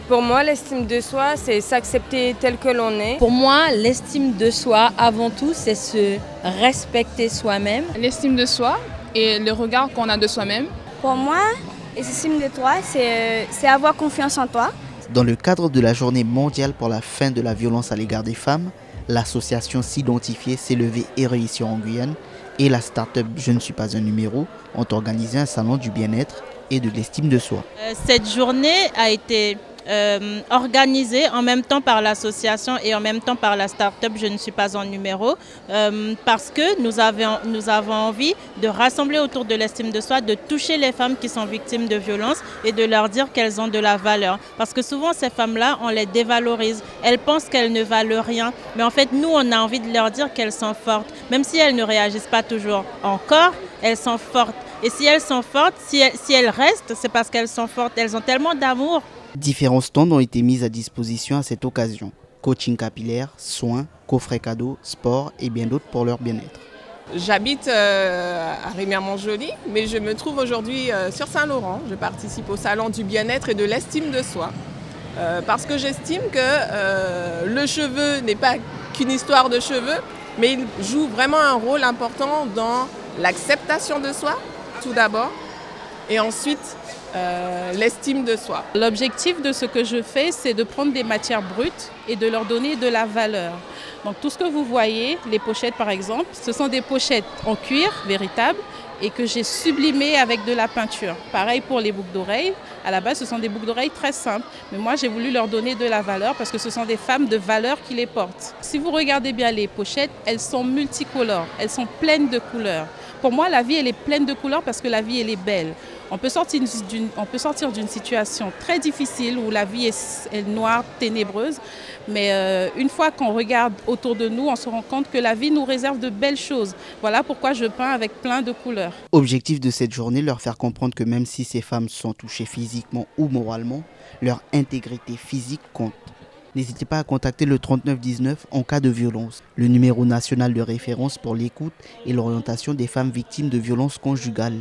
Pour moi, l'estime de soi, c'est s'accepter tel que l'on est. Pour moi, l'estime de soi, avant tout, c'est se respecter soi-même. L'estime de soi et le regard qu'on a de soi-même. Pour moi, l'estime de toi, c'est avoir confiance en toi. Dans le cadre de la journée mondiale pour la fin de la violence à l'égard des femmes, l'association S'identifier s'est levée et réussie en Guyane et la start-up Je ne suis pas un numéro ont organisé un salon du bien-être et de l'estime de soi. Cette journée a été organisée en même temps par l'association et en même temps par la start-up Je ne suis pas un numéro parce que nous avons envie de rassembler autour de l'estime de soi, de toucher les femmes qui sont victimes de violences et de leur dire qu'elles ont de la valeur. Parce que souvent ces femmes-là, on les dévalorise, elles pensent qu'elles ne valent rien, mais en fait nous on a envie de leur dire qu'elles sont fortes, même si elles ne réagissent pas toujours encore, elles sont fortes. Et si elles sont fortes, si elles restent, c'est parce qu'elles sont fortes, elles ont tellement d'amour. Différents stands ont été mis à disposition à cette occasion. Coaching capillaire, soins, coffrets cadeaux, sport et bien d'autres pour leur bien-être. J'habite à Rémière-Montjoly, mais je me trouve aujourd'hui sur Saint-Laurent. Je participe au salon du bien-être et de l'estime de soi. Parce que j'estime que le cheveu n'est pas qu'une histoire de cheveux, mais il joue vraiment un rôle important dans l'acceptation de soi, tout d'abord, et ensuite l'estime de soi. L'objectif de ce que je fais, c'est de prendre des matières brutes et de leur donner de la valeur. Donc tout ce que vous voyez, les pochettes par exemple, ce sont des pochettes en cuir véritable et que j'ai sublimées avec de la peinture. Pareil pour les boucles d'oreilles. À la base, ce sont des boucles d'oreilles très simples, mais moi j'ai voulu leur donner de la valeur parce que ce sont des femmes de valeur qui les portent. Si vous regardez bien les pochettes, elles sont multicolores, elles sont pleines de couleurs. Pour moi, la vie, elle est pleine de couleurs parce que la vie, elle est belle. On peut sortir d'une situation très difficile où la vie est noire, ténébreuse, mais une fois qu'on regarde autour de nous, on se rend compte que la vie nous réserve de belles choses. Voilà pourquoi je peins avec plein de couleurs. Objectif de cette journée, leur faire comprendre que même si ces femmes sont touchées physiquement ou moralement, leur intégrité physique compte. N'hésitez pas à contacter le 3919 en cas de violence, le numéro national de référence pour l'écoute et l'orientation des femmes victimes de violences conjugales.